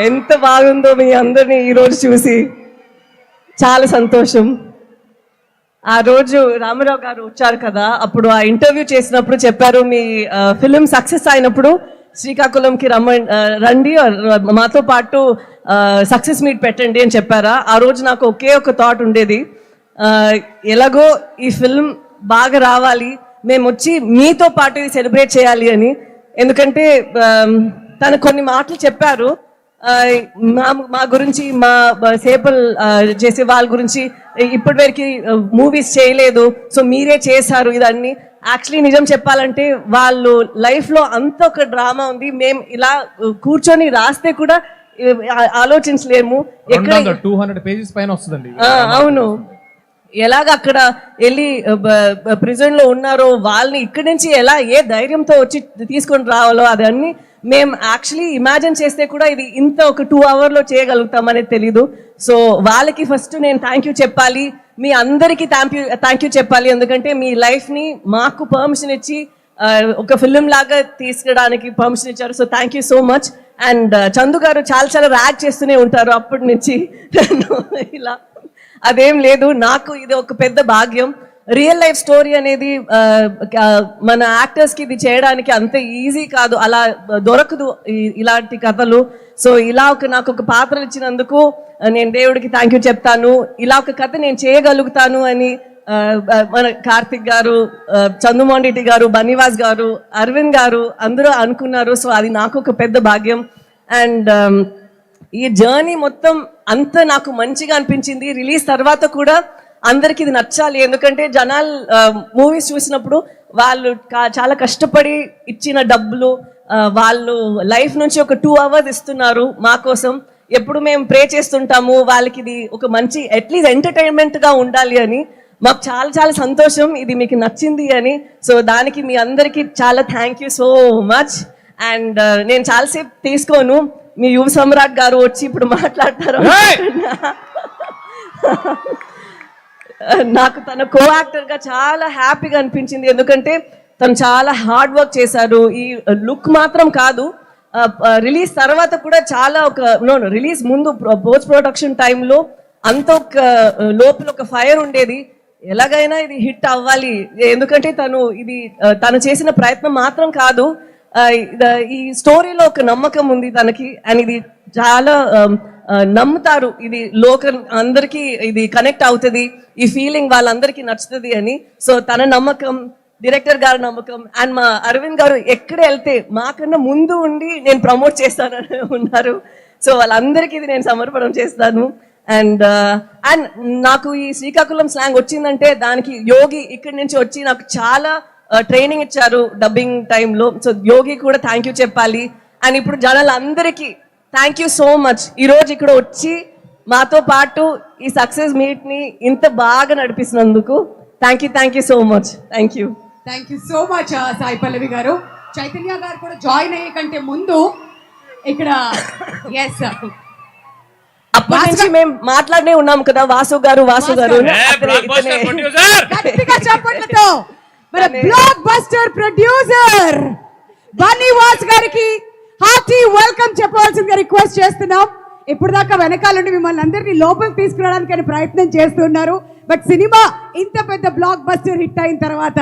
ఎంత బాగుందో మీ అందరినీ ఈరోజు చూసి చాలా సంతోషం. ఆ రోజు రామారావు గారు వచ్చారు కదా, అప్పుడు ఆ ఇంటర్వ్యూ చేసినప్పుడు చెప్పారు మీ ఫిలిం సక్సెస్ అయినప్పుడు శ్రీకాకుళంకి రండి, మాతో పాటు సక్సెస్ మీట్ పెట్టండి అని చెప్పారా. ఆ రోజు నాకు ఒకే ఒక థాట్ ఉండేది, ఎలాగో ఈ ఫిల్మ్ బాగా రావాలి, మేము వచ్చి మీతో పాటు ఇది సెలబ్రేట్ చేయాలి అని. ఎందుకంటే తను కొన్ని మాటలు చెప్పారు మా గురించి, మా సేపల్ చేసే వాళ్ళ గురించి ఇప్పటివరకు మూవీస్ చేయలేదు, సో మీరే చేశారు ఇదన్నీ. యాక్చువల్లీ నిజం చెప్పాలంటే వాళ్ళు లైఫ్లో అంత ఒక డ్రామా ఉంది, మేము ఇలా కూర్చొని రాస్తే కూడా ఆలోచించలేము. ఎక్కడ 200 పేజెస్ పైన వస్తుందండి. అవును, ఎలాగ అక్కడ వెళ్ళి ప్రిజన్ లో ఉన్నారో వాళ్ళని ఇక్కడి నుంచి ఎలా ఏ ధైర్యంతో వచ్చి తీసుకొని రావాలో అదన్నీ మేము యాక్చువల్లీ ఇమాజిన్ చేస్తే కూడా ఇది ఇంత ఒక 2 hours చేయగలుగుతామనేది తెలీదు. సో వాళ్ళకి ఫస్ట్ నేను థ్యాంక్ యూ చెప్పాలి, మీ అందరికీ థ్యాంక్ యూ చెప్పాలి. ఎందుకంటే మీ లైఫ్ని మాకు పర్మిషన్ ఇచ్చి ఒక ఫిలిం లాగా తీసుకురావడానికి పర్మిషన్ ఇచ్చారు. So thank you so much. And Chandu గారు చాలా ర్యాక్ చేస్తూనే ఉంటారు అప్పటి నుంచి ఇలా, అదేం లేదు, నాకు ఇది ఒక పెద్ద భాగ్యం. రియల్ లైఫ్ స్టోరీ అనేది మన యాక్టర్స్కి ఇది చేయడానికి అంత ఈజీ కాదు, అలా దొరకదు ఇలాంటి కథలు. సో ఇలా నాకు ఒక పాత్ర ఇచ్చినందుకు నేను దేవుడికి థ్యాంక్ యూ చెప్తాను. ఇలా ఒక కథ నేను చేయగలుగుతాను అని మన కార్తిక్ గారు, చందుమోహన్ రెడ్డి గారు, బన్నీవాస్ గారు, అరవింద్ గారు అందరూ అనుకున్నారు. సో అది నాకు ఒక పెద్ద భాగ్యం. అండ్ ఈ జర్నీ మొత్తం అంత నాకు మంచిగా అనిపించింది. రిలీజ్ తర్వాత కూడా అందరికి ఇది నచ్చాలి, ఎందుకంటే జనాలు మూవీస్ చూసినప్పుడు వాళ్ళు చాలా కష్టపడి ఇచ్చిన డబ్బులు వాళ్ళు లైఫ్ నుంచి ఒక 2 hours ఇస్తున్నారు మా కోసం. ఎప్పుడు మేము ప్రే చేస్తుంటాము వాళ్ళకి ఇది ఒక మంచి అట్లీస్ట్ ఎంటర్టైన్మెంట్గా ఉండాలి అని. మాకు చాలా సంతోషం ఇది మీకు నచ్చింది అని. సో దానికి మీ అందరికీ చాలా thank you so much. And నేను చాలాసేపు తీసుకోను, మీ యువ సమ్రాట్ గారు వచ్చి ఇప్పుడు మాట్లాడతారు. నాకు తన కో యాక్టర్గా చాలా హ్యాపీగా అనిపించింది, ఎందుకంటే తను చాలా హార్డ్ వర్క్ చేశారు. ఈ లుక్ మాత్రం కాదు, రిలీజ్ తర్వాత కూడా చాలా రిలీజ్ ముందు పోస్ట్ ప్రొడక్షన్ టైంలో అంత ఒక లోపల ఒక ఫైర్ ఉండేది, ఎలాగైనా ఇది హిట్ అవ్వాలి. ఎందుకంటే తను చేసిన ప్రయత్నం మాత్రం కాదు, ఈ స్టోరీలో ఒక నమ్మకం ఉంది తనకి. అండ్ ఇది చాలా నమ్ముతారు, ఇది అందరికీ ఇది కనెక్ట్ అవుతుంది, ఈ ఫీలింగ్ వాళ్ళందరికీ నచ్చుతుంది అని. సో తన నమ్మకం, డైరెక్టర్ గారి నమ్మకం, అండ్ మా అరవింద్ గారు ఎక్కడ వెళ్తే మాకన్నా ముందు ఉండి నేను ప్రమోట్ చేస్తానని ఉన్నారు. సో వాళ్ళందరికీ ఇది నేను సమర్పణం చేస్తాను. అండ్ నాకు ఈ శ్రీకాకుళం స్లాంగ్ వచ్చిందంటే దానికి యోగి ఇక్కడి నుంచి వచ్చి నాకు చాలా ట్రైనింగ్ ఇచ్చారు డబ్బింగ్ టైంలో. సో యోగి కూడా థ్యాంక్ యూ చెప్పాలి. అండ్ ఇప్పుడు జనాలందరికీ థ్యాంక్ యూ సో మచ్, ఈరోజు ఇక్కడ వచ్చి మాతో పాటు ఈ సక్సెస్ మీట్ని ఇంత బాగా నడిపిస్తున్నందుకు thank you so much. Thank you so much Sai Pallavi garu. Chaitanya గారు కూడా జాయిన్ అయ్యే కంటే ముందు ఇక్కడ ఎస్ అప్పటి నుంచి మేము మాట్లాడనే ఉన్నాం కదా, వాసు గారు చెప్పట్లతో మన బ్లాక్ బస్టర్ ప్రొడ్యూసర్ బన్నీవాస్ గారికి హార్టీ వెల్కమ్ చెప్పవలసిందిగా రిక్వెస్ట్ చేస్తున్నాం. ఇప్పుడు దాకా వెనకాలండి మిమ్మల్ని అందరినీ లోపలికి తీసుకురావడానికి ప్రయత్నం చేస్తున్నారు, బట్ సినిమా ఇంత పెద్ద బ్లాక్ బస్టర్ హిట్ అయిన తర్వాత